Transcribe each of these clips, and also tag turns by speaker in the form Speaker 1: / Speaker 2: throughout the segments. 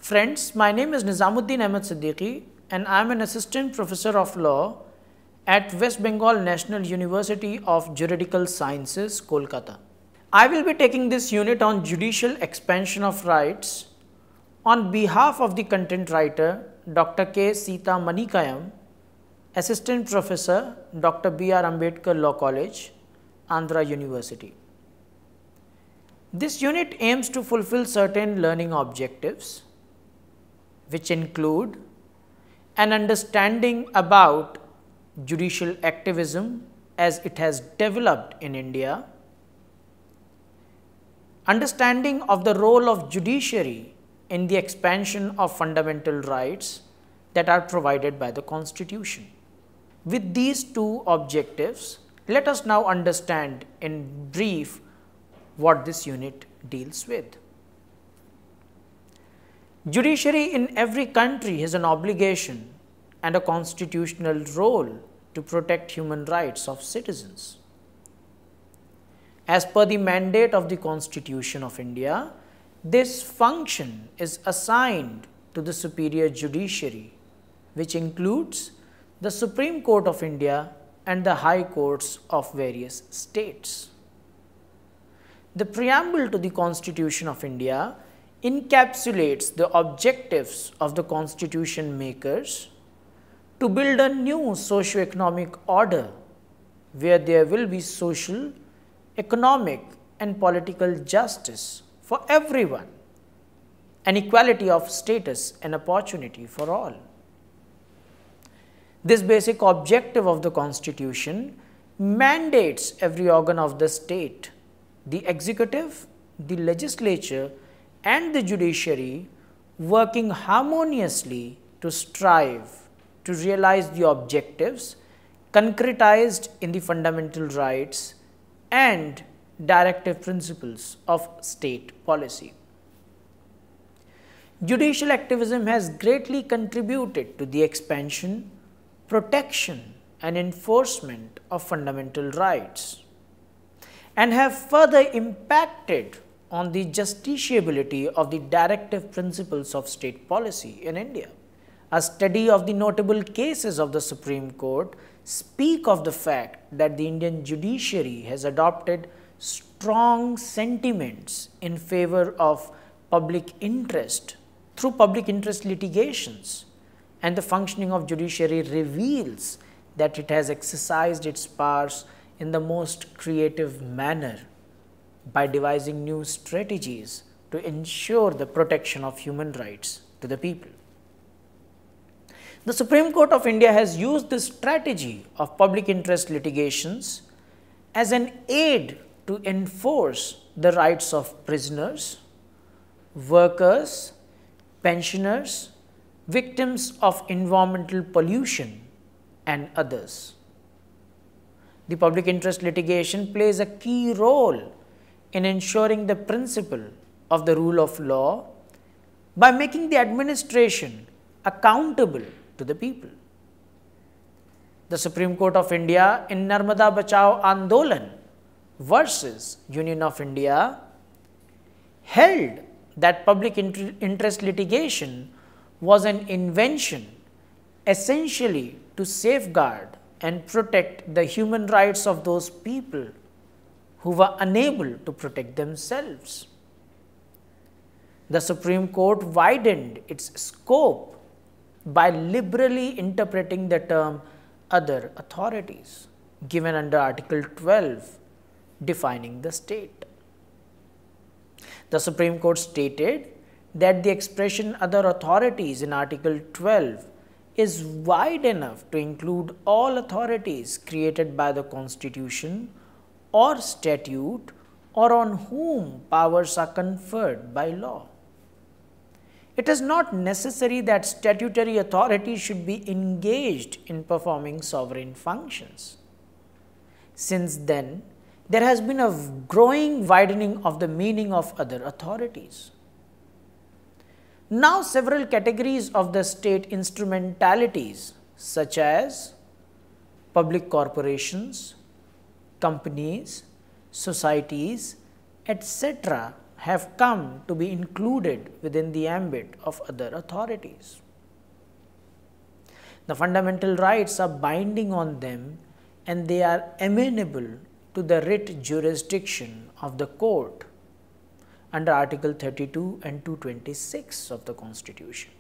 Speaker 1: Friends, my name is Nizamuddin Ahmed Siddiqui and I am an assistant professor of law at West Bengal National University of Juridical Sciences, Kolkata. I will be taking this unit on judicial expansion of rights on behalf of the content writer Dr. K. Sita Manikayam, assistant professor Dr. B.R. Ambedkar Law College, Andhra University. This unit aims to fulfill certain learning objectives, which include an understanding about judicial activism as it has developed in India, understanding of the role of judiciary in the expansion of fundamental rights that are provided by the Constitution. With these two objectives, let us now understand in brief what this unit deals with. Judiciary in every country has an obligation and a constitutional role to protect human rights of citizens. As per the mandate of the Constitution of India, this function is assigned to the superior judiciary, which includes the Supreme Court of India and the High Courts of various states. The preamble to the Constitution of India encapsulates the objectives of the constitution makers to build a new socio-economic order where there will be social, economic and political justice for everyone, and equality of status and opportunity for all. This basic objective of the Constitution mandates every organ of the state, the executive, the legislature and the judiciary working harmoniously to strive to realize the objectives concretized in the fundamental rights and directive principles of state policy. Judicial activism has greatly contributed to the expansion, protection and enforcement of fundamental rights and have further impacted on the justiciability of the directive principles of state policy in India. A study of the notable cases of the Supreme Court speak of the fact that the Indian judiciary has adopted strong sentiments in favor of public interest through public interest litigations, and the functioning of judiciary reveals that it has exercised its powers in the most creative manner by devising new strategies to ensure the protection of human rights to the people. The Supreme Court of India has used this strategy of public interest litigations as an aid to enforce the rights of prisoners, workers, pensioners, victims of environmental pollution and others. The public interest litigation plays a key role in ensuring the principle of the rule of law by making the administration accountable to the people. The Supreme Court of India in Narmada Bachao Andolan versus Union of India held that public interest litigation was an invention essentially to safeguard and protect the human rights of those people who were unable to protect themselves. The Supreme Court widened its scope by liberally interpreting the term other authorities given under Article 12 defining the state. The Supreme Court stated that the expression other authorities in Article 12 is wide enough to include all authorities created by the Constitution or statute or on whom powers are conferred by law. It is not necessary that statutory authority should be engaged in performing sovereign functions. Since then, there has been a growing widening of the meaning of other authorities. Now, several categories of the state instrumentalities such as public corporations, companies, societies, etc. have come to be included within the ambit of other authorities. The fundamental rights are binding on them and they are amenable to the writ jurisdiction of the court under Article 32 and 226 of the Constitution.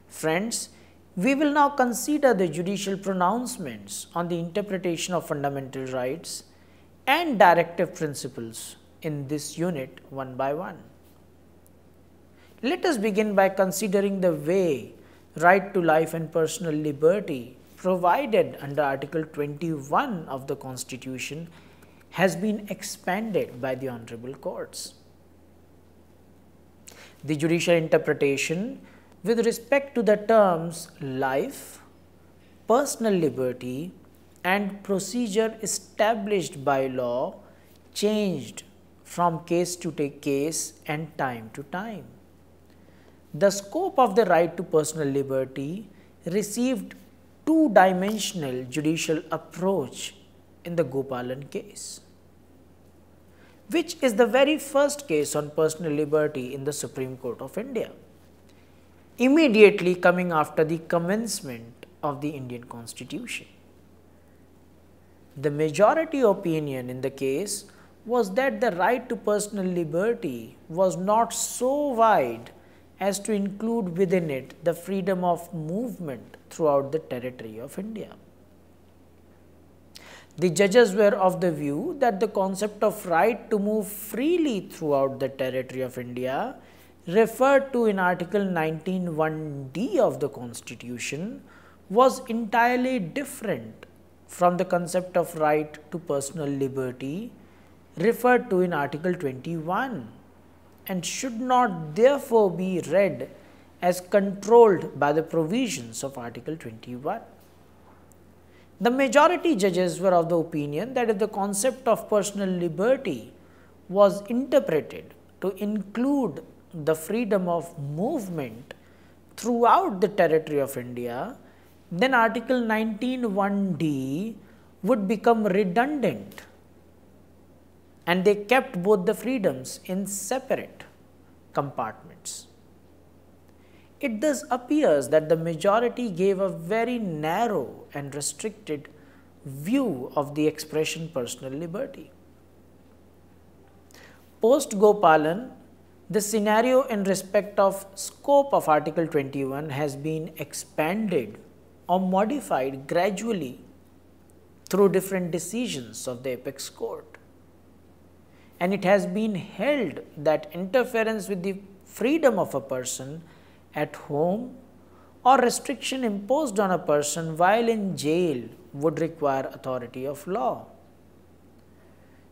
Speaker 1: Friends, we will now consider the judicial pronouncements on the interpretation of fundamental rights and directive principles in this unit one by one. Let us begin by considering the way right to life and personal liberty provided under Article 21 of the Constitution has been expanded by the honorable courts. The judicial interpretation with respect to the terms life, personal liberty and procedure established by law changed from case to case and time to time. The scope of the right to personal liberty received two-dimensional judicial approach in the Gopalan case, which is the very first case on personal liberty in the Supreme Court of India, immediately coming after the commencement of the Indian Constitution. The majority opinion in the case was that the right to personal liberty was not so wide as to include within it the freedom of movement throughout the territory of India. The judges were of the view that the concept of right to move freely throughout the territory of India referred to in Article 19(1)(d) of the Constitution was entirely different from the concept of right to personal liberty referred to in Article 21 and should not therefore be read as controlled by the provisions of Article 21. The majority judges were of the opinion that if the concept of personal liberty was interpreted to include the freedom of movement throughout the territory of India, then Article 19(1)(d) would become redundant, and they kept both the freedoms in separate compartments. It thus appears that the majority gave a very narrow and restricted view of the expression personal liberty. Post Gopalan, the scenario in respect of scope of Article 21 has been expanded or modified gradually through different decisions of the apex court, and it has been held that interference with the freedom of a person at home or restriction imposed on a person while in jail would require authority of law.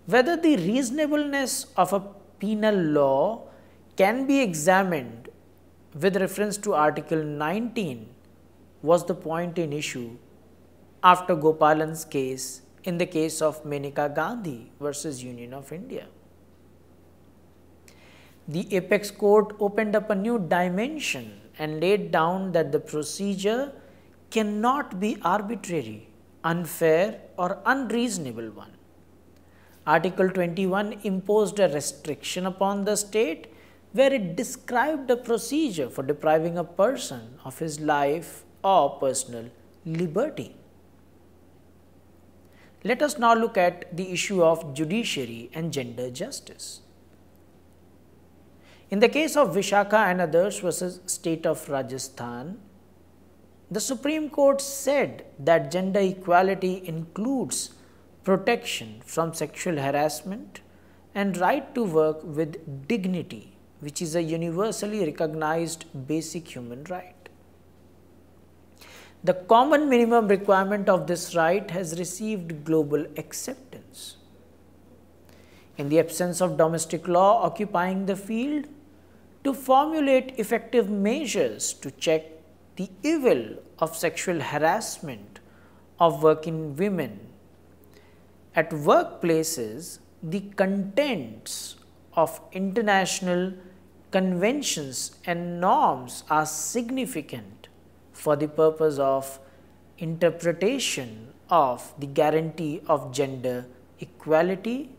Speaker 1: Whether the reasonableness of a penal law can be examined with reference to Article 19 was the point in issue after Gopalan's case in the case of Menaka Gandhi versus Union of India. The apex court opened up a new dimension and laid down that the procedure cannot be arbitrary, unfair or unreasonable one. Article 21 imposed a restriction upon the state where it described a procedure for depriving a person of his life or personal liberty. Let us now look at the issue of judiciary and gender justice. In the case of Vishakha and others versus State of Rajasthan, the Supreme Court said that gender equality includes protection from sexual harassment and right to work with dignity, which is a universally recognized basic human right. The common minimum requirement of this right has received global acceptance. In the absence of domestic law occupying the field, to formulate effective measures to check the evil of sexual harassment of working women at workplaces, the contents of international conventions and norms are significant for the purpose of interpretation of the guarantee of gender equality,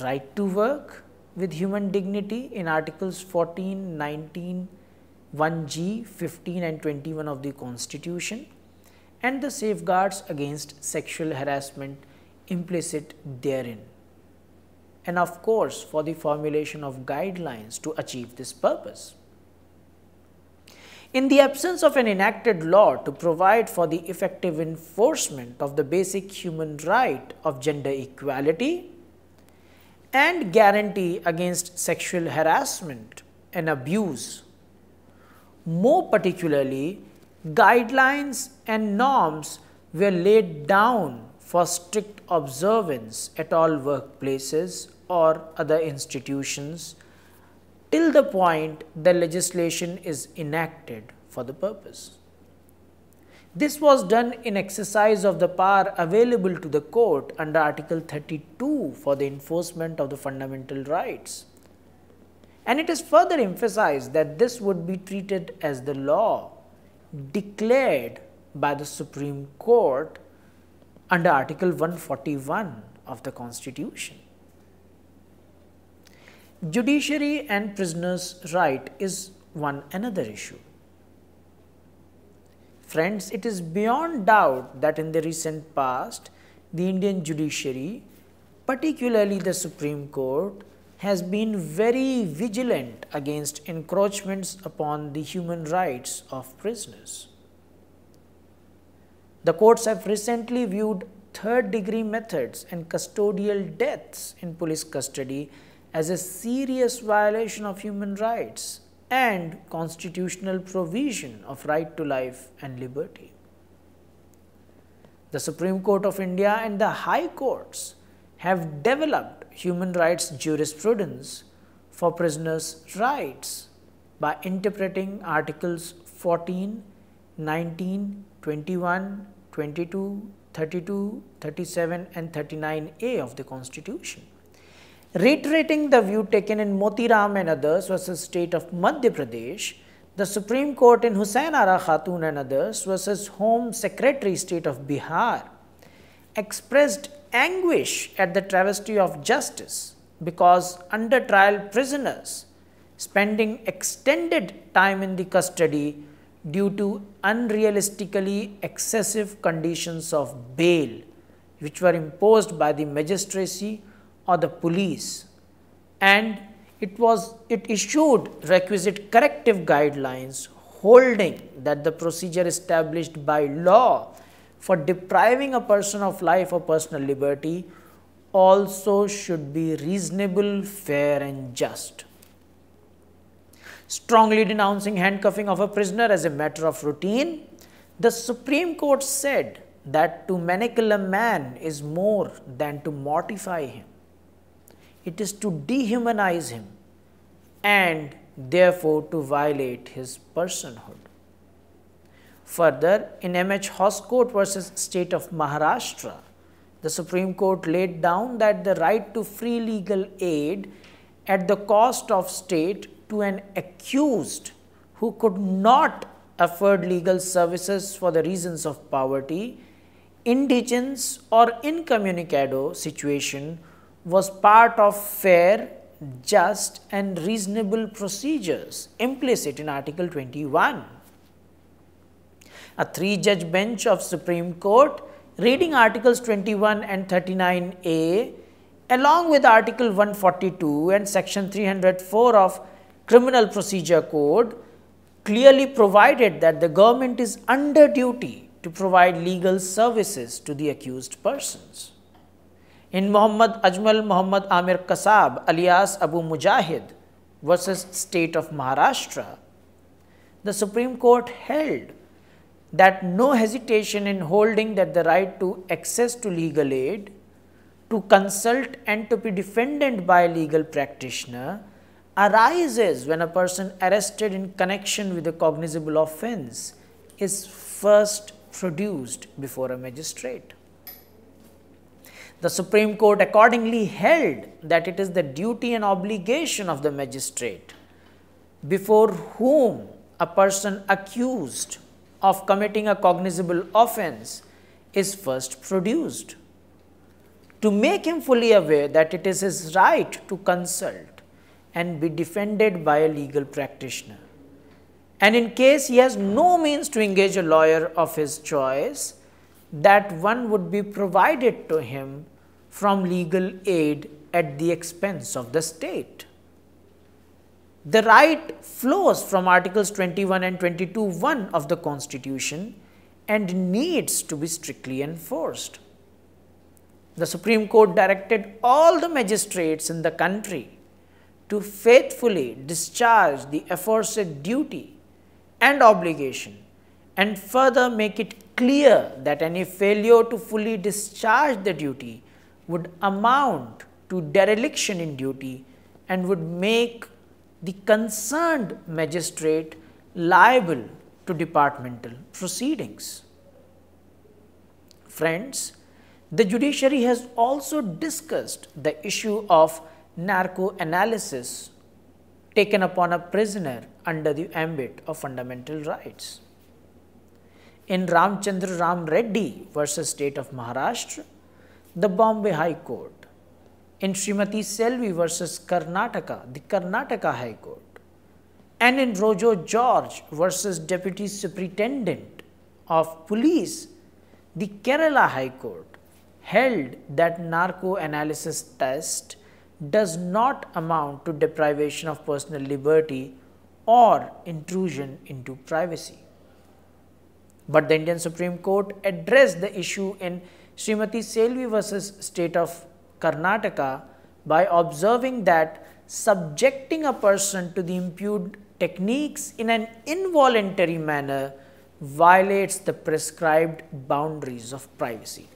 Speaker 1: right to work with human dignity in Articles 14, 19, 1G, 15 and 21 of the Constitution, and the safeguards against sexual harassment implicit therein, and of course for the formulation of guidelines to achieve this purpose. In the absence of an enacted law to provide for the effective enforcement of the basic human right of gender equality and guarantee against sexual harassment and abuse, more particularly, guidelines and norms were laid down for strict observance at all workplaces or other institutions till the point the legislation is enacted for the purpose. This was done in exercise of the power available to the court under Article 32 for the enforcement of the fundamental rights. And it is further emphasized that this would be treated as the law declared by the Supreme Court under Article 141 of the Constitution. Judiciary and prisoners' right is one another issue. Friends, it is beyond doubt that in the recent past, the Indian judiciary, particularly the Supreme Court, has been very vigilant against encroachments upon the human rights of prisoners. The courts have recently viewed third-degree methods and custodial deaths in police custody as a serious violation of human rights and constitutional provision of right to life and liberty. The Supreme Court of India and the High Courts have developed human rights jurisprudence for prisoners' rights by interpreting Articles 14, 19, 21, 22, 32, 37 and 39A of the Constitution. Reiterating the view taken in Motiram and others versus State of Madhya Pradesh, the Supreme Court in Hussain Ara Khatun and others versus Home Secretary State of Bihar expressed anguish at the travesty of justice because under trial prisoners spending extended time in the custody due to unrealistically excessive conditions of bail which were imposed by the magistracy or the police, and it issued requisite corrective guidelines holding that the procedure established by law for depriving a person of life or personal liberty also should be reasonable, fair and just. Strongly denouncing handcuffing of a prisoner as a matter of routine, the Supreme Court said that to manacle a man is more than to mortify him. It is to dehumanize him and therefore to violate his personhood. Further, in M.H. Hoskote versus State of Maharashtra, the Supreme Court laid down that the right to free legal aid at the cost of state to an accused who could not afford legal services for the reasons of poverty, indigence or incommunicado situation was part of fair, just and reasonable procedures implicit in Article 21. A three-judge bench of Supreme Court reading Articles 21 and 39A along with Article 142 and Section 304 of Criminal Procedure Code clearly provided that the government is under duty to provide legal services to the accused persons. In Muhammad Ajmal Muhammad Amir Kasab alias Abu Mujahid versus State of Maharashtra, the Supreme Court held that no hesitation in holding that the right to access to legal aid, to consult and to be defended by a legal practitioner arises when a person arrested in connection with a cognizable offence is first produced before a magistrate. The Supreme Court accordingly held that it is the duty and obligation of the magistrate before whom a person accused of committing a cognizable offence is first produced, to make him fully aware that it is his right to consult and be defended by a legal practitioner. And in case he has no means to engage a lawyer of his choice, that one would be provided to him from legal aid at the expense of the state. The right flows from Articles 21 and 22(1) of the Constitution and needs to be strictly enforced. The Supreme Court directed all the magistrates in the country to faithfully discharge the aforesaid duty and obligation, and further make it clear that any failure to fully discharge the duty would amount to dereliction in duty and would make the concerned magistrate liable to departmental proceedings. Friends, the judiciary has also discussed the issue of narco-analysis taken upon a prisoner under the ambit of fundamental rights. In Ramchandra Ram Reddy versus State of Maharashtra, the Bombay High Court. In Srimati Selvi versus Karnataka, the Karnataka High Court. And in Rojo George versus Deputy Superintendent of Police, the Kerala High Court held that narco-analysis test does not amount to deprivation of personal liberty or intrusion into privacy. But the Indian Supreme Court addressed the issue in Srimati Selvi versus State of Karnataka by observing that subjecting a person to the imputed techniques in an involuntary manner violates the prescribed boundaries of privacy.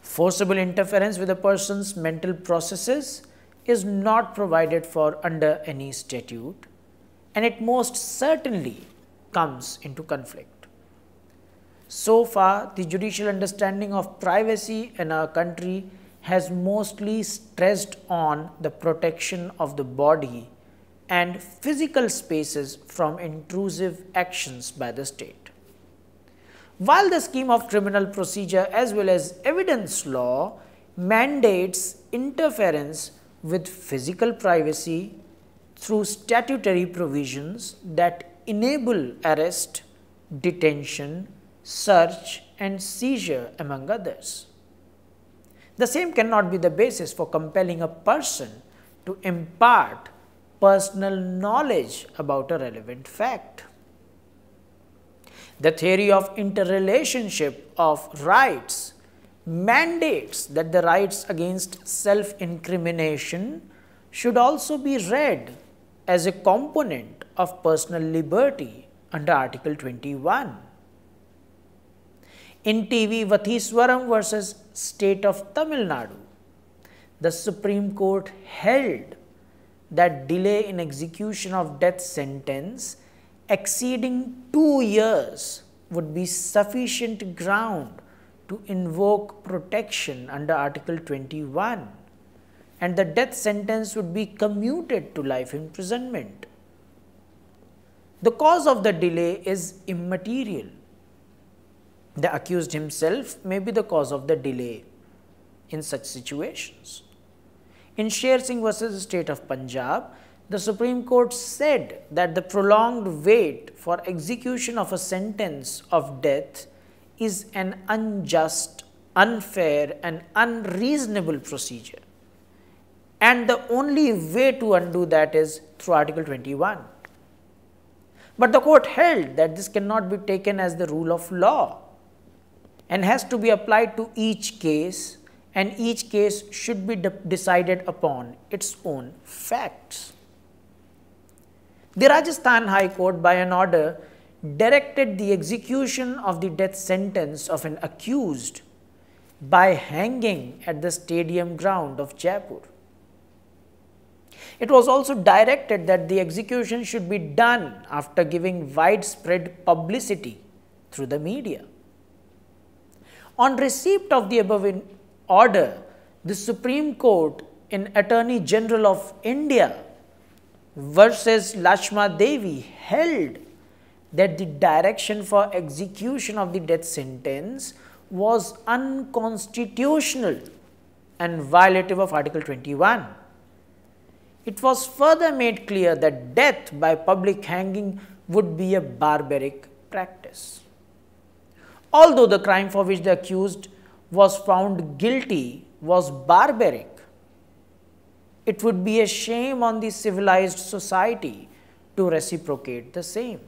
Speaker 1: Forcible interference with a person's mental processes is not provided for under any statute, and it most certainly comes into conflict. So far, the judicial understanding of privacy in our country has mostly stressed on the protection of the body and physical spaces from intrusive actions by the state. While the scheme of criminal procedure as well as evidence law mandates interference with physical privacy through statutory provisions that enable arrest, detention, search and seizure among others. The same cannot be the basis for compelling a person to impart personal knowledge about a relevant fact. The theory of interrelationship of rights mandates that the rights against self-incrimination should also be read as a component of personal liberty under Article 21. In TV Vatheeswaram versus State of Tamil Nadu, the Supreme Court held that delay in execution of death sentence exceeding 2 years would be sufficient ground to invoke protection under Article 21, and the death sentence would be commuted to life imprisonment. The cause of the delay is immaterial. The accused himself may be the cause of the delay in such situations. In Sher Singh versus State of Punjab, the Supreme Court said that the prolonged wait for execution of a sentence of death is an unjust, unfair and unreasonable procedure, and the only way to undo that is through Article 21. But the court held that this cannot be taken as the rule of law and has to be applied to each case, and each case should be decided upon its own facts. The Rajasthan High Court, by an order, directed the execution of the death sentence of an accused by hanging at the stadium ground of Jaipur. It was also directed that the execution should be done after giving widespread publicity through the media. On receipt of the above order, the Supreme Court in Attorney General of India versus Lashma Devi held that the direction for execution of the death sentence was unconstitutional and violative of Article 21. it was further made clear that death by public hanging would be a barbaric practice. Although the crime for which the accused was found guilty was barbaric, it would be a shame on the civilized society to reciprocate the same.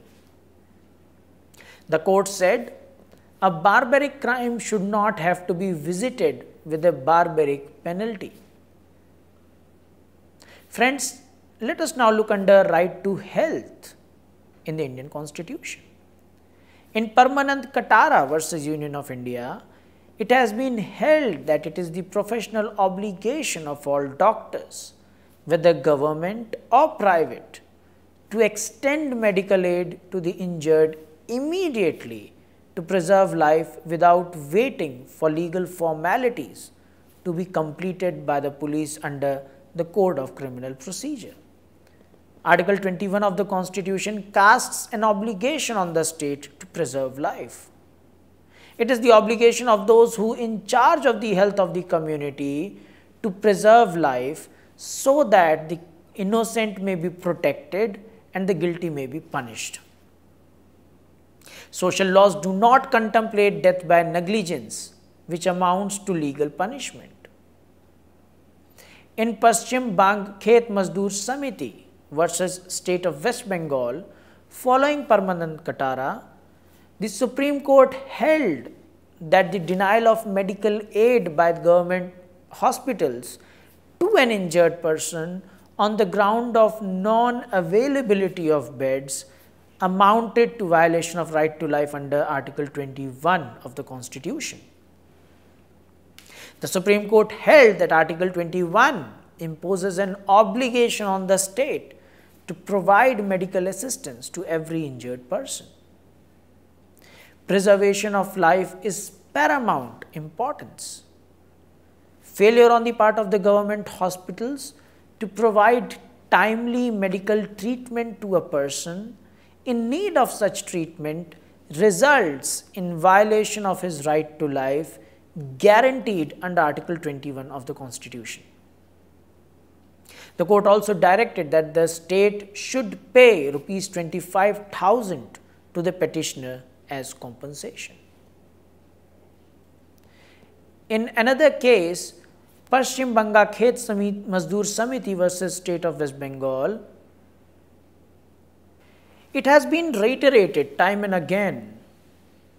Speaker 1: The court said, a barbaric crime should not have to be visited with a barbaric penalty. Friends, let us now look under right to health in the Indian Constitution. In Permanent Katara versus Union of India, it has been held that it is the professional obligation of all doctors, whether government or private, to extend medical aid to the injured immediately to preserve life without waiting for legal formalities to be completed by the police under the Code of Criminal Procedure. Article 21 of the Constitution casts an obligation on the state to preserve life. It is the obligation of those who are in charge of the health of the community to preserve life so that the innocent may be protected and the guilty may be punished. Social laws do not contemplate death by negligence, which amounts to legal punishment. In Paschim Bang Khet Mazdoor Samiti versus State of West Bengal, following Permanent Katara, the Supreme Court held that the denial of medical aid by government hospitals to an injured person on the ground of non-availability of beds amounted to violation of right to life under Article 21 of the Constitution. The Supreme Court held that Article 21 imposes an obligation on the state to provide medical assistance to every injured person. Preservation of life is paramount importance. Failure on the part of the government hospitals to provide timely medical treatment to a person in need of such treatment results in violation of his right to life guaranteed under Article 21 of the Constitution. The court also directed that the state should pay Rs 25,000 to the petitioner as compensation. In another case, Paschim Banga Khet Mazdoor Samiti versus State of West Bengal, it has been reiterated time and again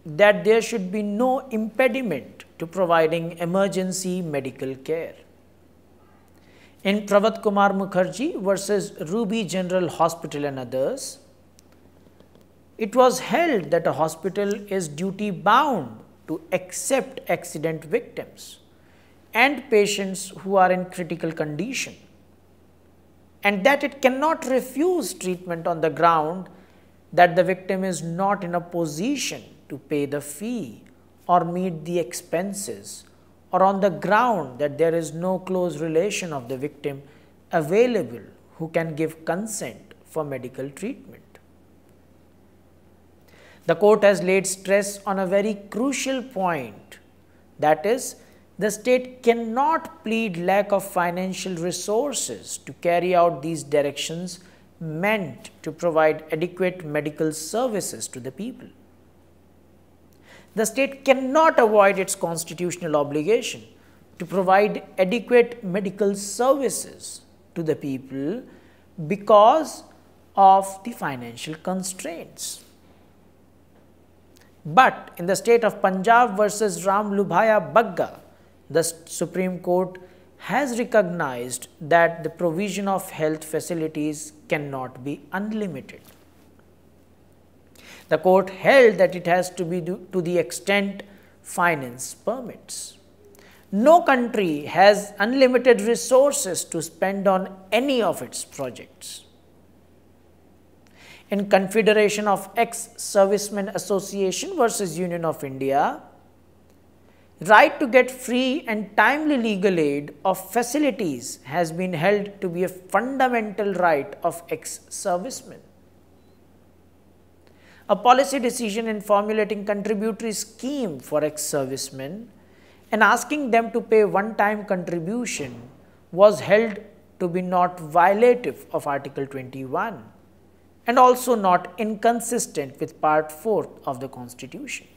Speaker 1: that there should be no impediment to providing emergency medical care. In Pravat Kumar Mukherjee versus Ruby General Hospital and others, it was held that a hospital is duty bound to accept accident victims and patients who are in critical condition, and that it cannot refuse treatment on the ground that the victim is not in a position to pay the fee or meet the expenses, or on the ground that there is no close relation of the victim available who can give consent for medical treatment. The court has laid stress on a very crucial point, that is, the state cannot plead lack of financial resources to carry out these directions meant to provide adequate medical services to the people. The state cannot avoid its constitutional obligation to provide adequate medical services to the people because of the financial constraints. But in the state of Punjab versus Ram Lubhaya Bagga, the Supreme Court has recognized that the provision of health facilities cannot be unlimited. The court held that it has to be to the extent finance permits. No country has unlimited resources to spend on any of its projects. In Confederation of Ex-Servicemen Association versus Union of India, right to get free and timely legal aid of facilities has been held to be a fundamental right of ex-servicemen. A policy decision in formulating contributory scheme for ex-servicemen and asking them to pay one-time contribution was held to be not violative of Article 21 and also not inconsistent with Part 4 of the Constitution.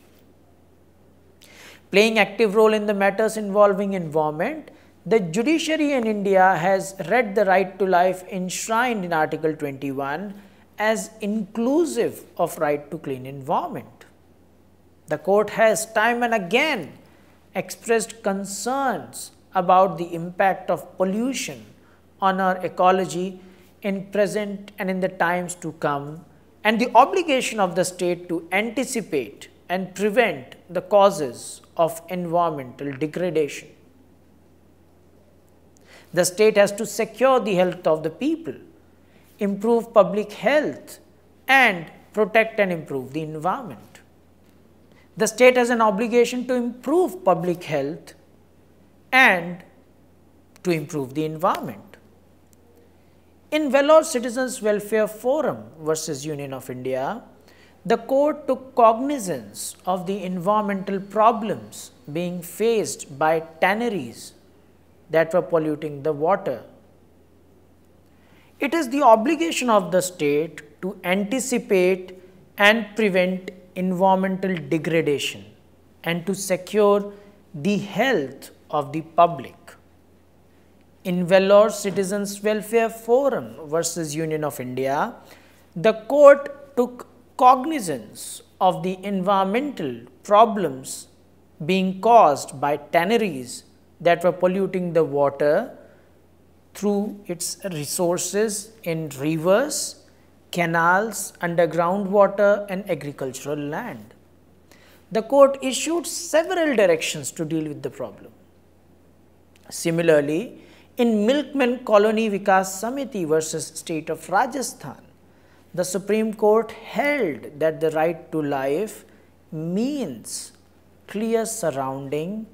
Speaker 1: Playing active role in the matters involving environment, the judiciary in India has read the right to life enshrined in Article 21 as inclusive of right to clean environment. The court has time and again expressed concerns about the impact of pollution on our ecology in present and in the times to come, and the obligation of the state to anticipate and prevent the causes of environmental degradation. The state has to secure the health of the people, improve public health, and protect and improve the environment. The state has an obligation to improve public health and to improve the environment. In Vellore Citizens Welfare Forum versus Union of India, the court took cognizance of the environmental problems being faced by tanneries that were polluting the water. It is the obligation of the state to anticipate and prevent environmental degradation and to secure the health of the public. In Vellore Citizens Welfare Forum versus Union of India, the court took cognizance of the environmental problems being caused by tanneries that were polluting the water through its resources in rivers, canals, underground water, and agricultural land. The court issued several directions to deal with the problem. Similarly, in Milkman Colony Vikas Samiti versus State of Rajasthan, the Supreme Court held that the right to life means clear surrounding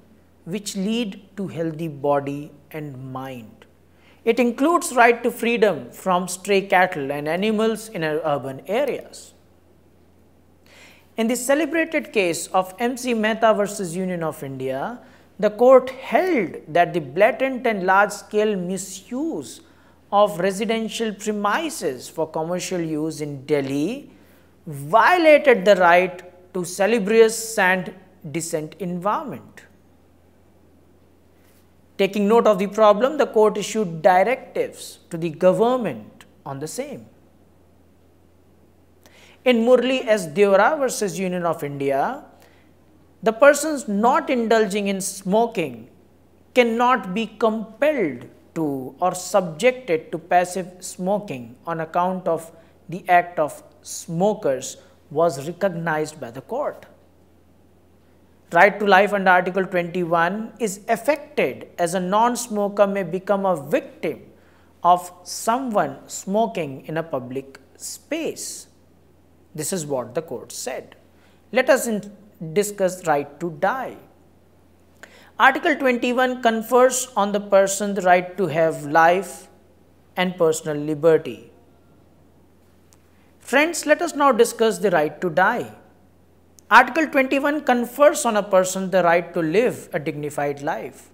Speaker 1: which lead to healthy body and mind. It includes right to freedom from stray cattle and animals in urban areas. In the celebrated case of M.C. Mehta versus Union of India, the court held that the blatant and large-scale misuse of residential premises for commercial use in Delhi violated the right to salubrious sand descent environment. Taking note of the problem, the court issued directives to the government on the same. In Murli S. Deora versus Union of India, the persons not indulging in smoking cannot be compelled to or subjected to passive smoking on account of the act of smokers was recognized by the court. Right to life under Article 21 is affected as a non-smoker may become a victim of someone smoking in a public space. This is what the court said. Let us discuss right to die. Article 21 confers on the person the right to have life and personal liberty. Friends, let us now discuss the right to die. Article 21 confers on a person the right to live a dignified life.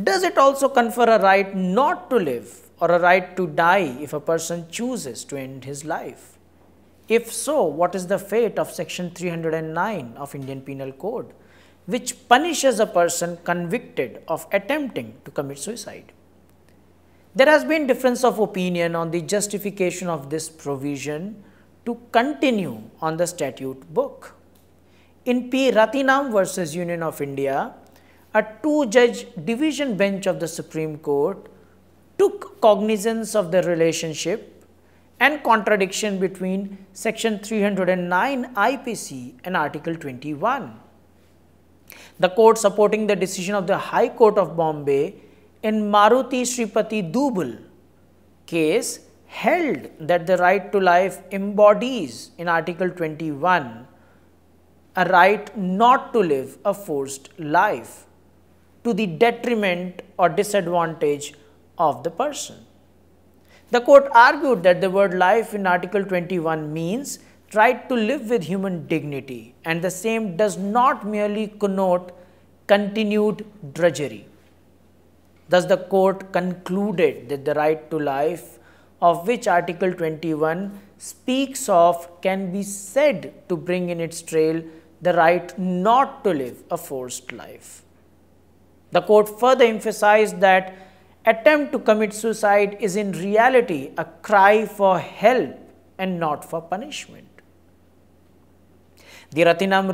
Speaker 1: Does it also confer a right not to live or a right to die if a person chooses to end his life? If so, what is the fate of Section 309 of Indian Penal Code, which punishes a person convicted of attempting to commit suicide? There has been difference of opinion on the justification of this provision to continue on the statute book. In P. Ratinam versus Union of India, a 2-judge division bench of the Supreme Court took cognizance of the relationship and contradiction between Section 309 IPC and Article 21. The court, supporting the decision of the High Court of Bombay in Maruti Sripati Dubal case, held that the right to life embodies in Article 21 a right not to live a forced life to the detriment or disadvantage of the person. The court argued that the word life in Article 21 means right to live with human dignity, and the same does not merely connote continued drudgery. Thus, the court concluded that the right to life, of which Article 21 speaks of, can be said to bring in its trail the right not to live a forced life. The court further emphasized that attempt to commit suicide is in reality a cry for help and not for punishment. The Rathinam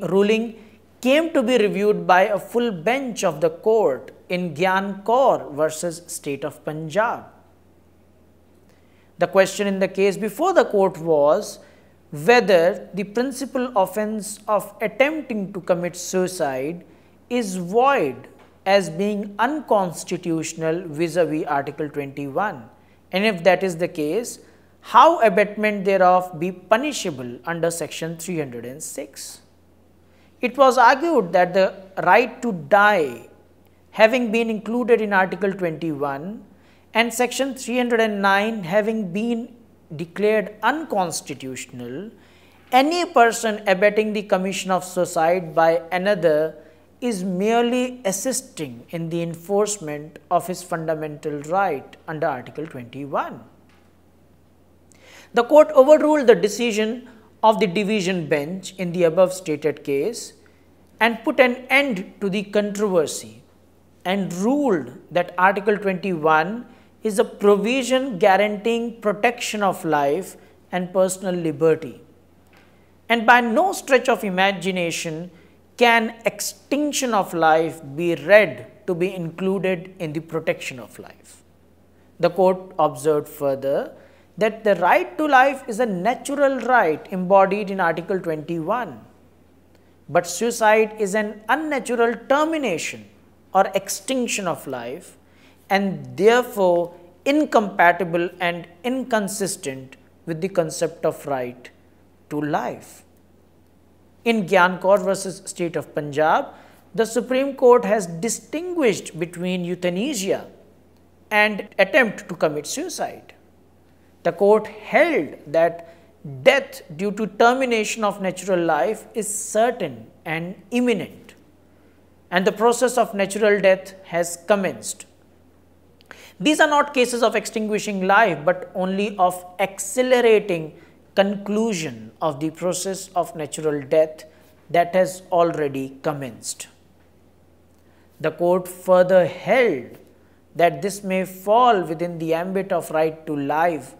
Speaker 1: ruling came to be reviewed by a full bench of the court in Gyan Kaur versus State of Punjab. The question in the case before the court was whether the principal offence of attempting to commit suicide is void as being unconstitutional vis-a-vis Article 21, and if that is the case, how abetment thereof be punishable under Section 306. It was argued that the right to die, having been included in Article 21 and Section 309 having been declared unconstitutional, any person abetting the commission of suicide by another is merely assisting in the enforcement of his fundamental right under Article 21. The court overruled the decision of the division bench in the above stated case and put an end to the controversy and ruled that Article 21 is a provision guaranteeing protection of life and personal liberty, and by no stretch of imagination can extinction of life be read to be included in the protection of life. The court observed further that the right to life is a natural right embodied in Article 21, but suicide is an unnatural termination or extinction of life, and therefore incompatible and inconsistent with the concept of right to life. In Gyan Kaur versus State of Punjab, the Supreme Court has distinguished between euthanasia and attempt to commit suicide. The court held that death due to termination of natural life is certain and imminent, and the process of natural death has commenced. These are not cases of extinguishing life, but only of accelerating conclusion of the process of natural death that has already commenced. The court further held that this may fall within the ambit of right to life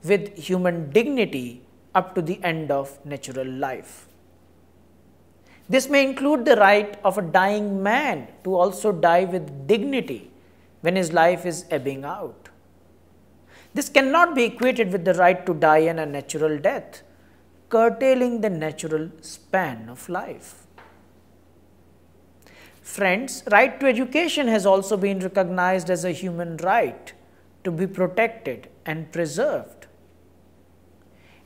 Speaker 1: with human dignity up to the end of natural life. This may include the right of a dying man to also die with dignity when his life is ebbing out. This cannot be equated with the right to die in a natural death, curtailing the natural span of life. Friends, right to education has also been recognized as a human right to be protected and preserved.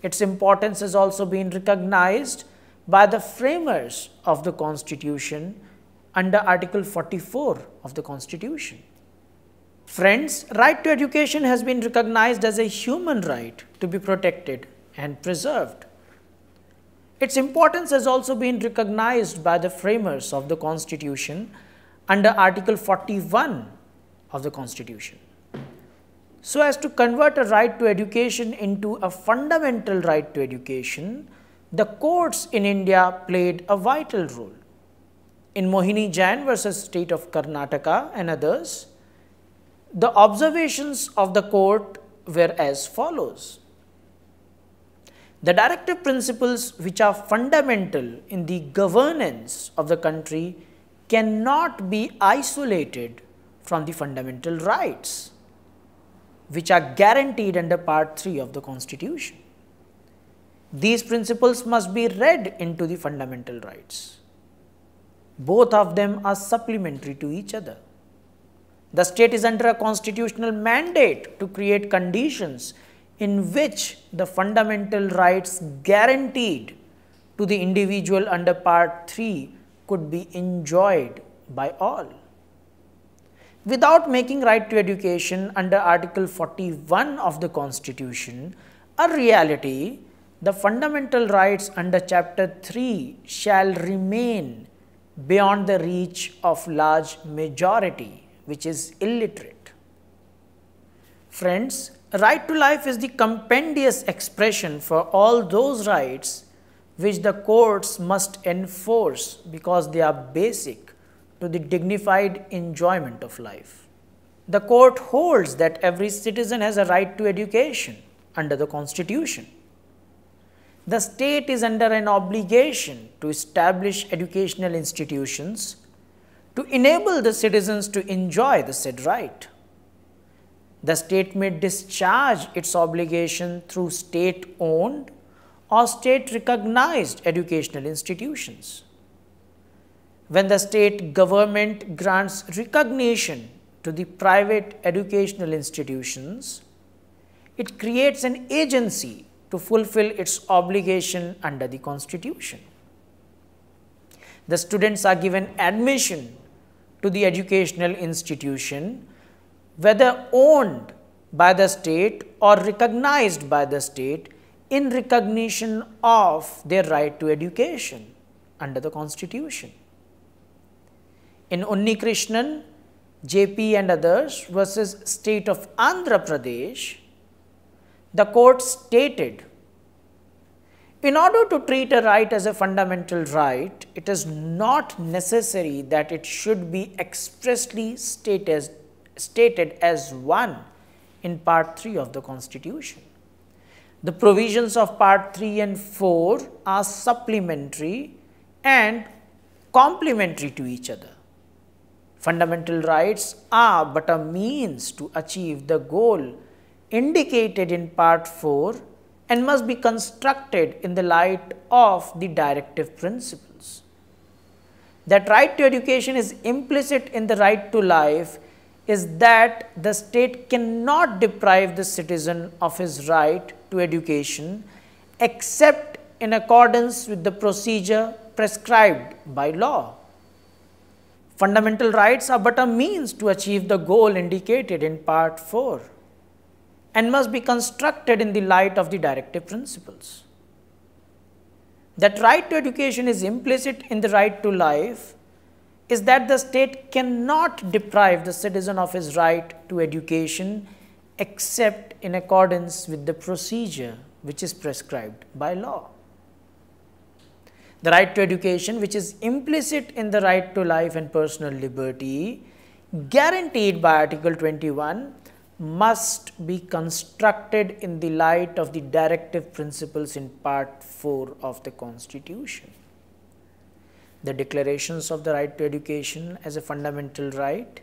Speaker 1: Its importance has also been recognized by the framers of the Constitution under Article 44 of the Constitution. Friends, right to education has been recognized as a human right to be protected and preserved. Its importance has also been recognized by the framers of the Constitution under Article 41 of the Constitution. So as to convert a right to education into a fundamental right to education, the courts in India played a vital role. In Mohini Jain versus State of Karnataka and others, the observations of the court were as follows. The directive principles which are fundamental in the governance of the country cannot be isolated from the fundamental rights which are guaranteed under Part 3 of the Constitution. These principles must be read into the fundamental rights. Both of them are supplementary to each other. The state is under a constitutional mandate to create conditions in which the fundamental rights guaranteed to the individual under Part 3 could be enjoyed by all. Without making right to education under Article 41 of the Constitution a reality, the fundamental rights under Chapter 3 shall remain beyond the reach of large majority which is illiterate. Friends, right to life is the compendious expression for all those rights which the courts must enforce because they are basic to the dignified enjoyment of life. The court holds that every citizen has a right to education under the Constitution. The state is under an obligation to establish educational institutions to enable the citizens to enjoy the said right. The state may discharge its obligation through state-owned or state-recognized educational institutions. When the state government grants recognition to the private educational institutions, it creates an agency to fulfill its obligation under the Constitution. The students are given admission to the educational institution, whether owned by the state or recognized by the state, in recognition of their right to education under the Constitution. In Unnikrishnan, JP and others versus State of Andhra Pradesh, the court stated, in order to treat a right as a fundamental right, it is not necessary that it should be expressly stated as one in Part 3 of the Constitution. The provisions of Part 3 and 4 are supplementary and complementary to each other. Fundamental rights are but a means to achieve the goal indicated in Part 4 and must be constructed in the light of the directive principles. That right to education is implicit in the right to life is that the state cannot deprive the citizen of his right to education except in accordance with the procedure prescribed by law. Fundamental rights are but a means to achieve the goal indicated in Part 4 and must be constructed in the light of the directive principles. That right to education is implicit in the right to life is that the state cannot deprive the citizen of his right to education except in accordance with the procedure which is prescribed by law. The right to education, which is implicit in the right to life and personal liberty, guaranteed by Article 21, must be constructed in the light of the directive principles in Part 4 of the Constitution. The declarations of the right to education as a fundamental right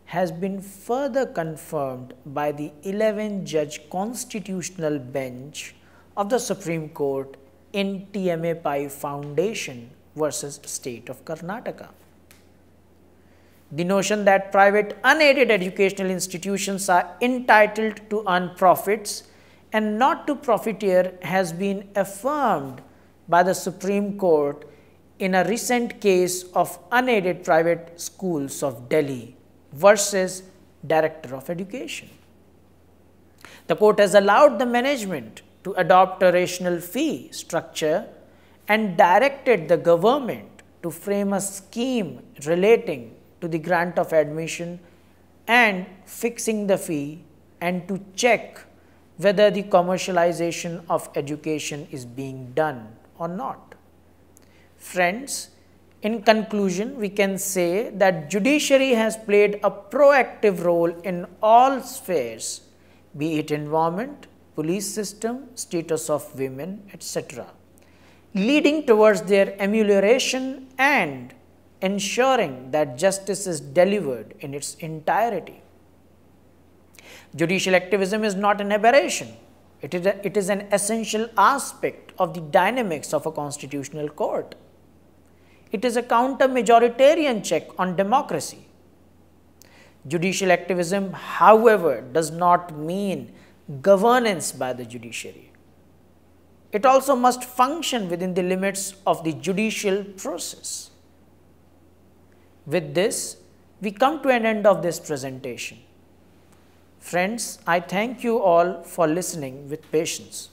Speaker 1: has been further confirmed by the 11-judge constitutional bench of the Supreme Court in TMA Pai Foundation versus State of Karnataka. The notion that private unaided educational institutions are entitled to earn profits and not to profiteer has been affirmed by the Supreme Court in a recent case of unaided private schools of Delhi versus Director of Education. The court has allowed the management to adopt a rational fee structure and directed the government to frame a scheme relating to the grant of admission and fixing the fee and to check whether the commercialization of education is being done or not. Friends, in conclusion, we can say that judiciary has played a proactive role in all spheres, be it environment, police system, status of women, etc., leading towards their amelioration and ensuring that justice is delivered in its entirety. Judicial activism is not an aberration. It is an essential aspect of the dynamics of a constitutional court. It is a counter-majoritarian check on democracy. Judicial activism, however, does not mean governance by the judiciary. It also must function within the limits of the judicial process. With this, we come to an end of this presentation. Friends, I thank you all for listening with patience.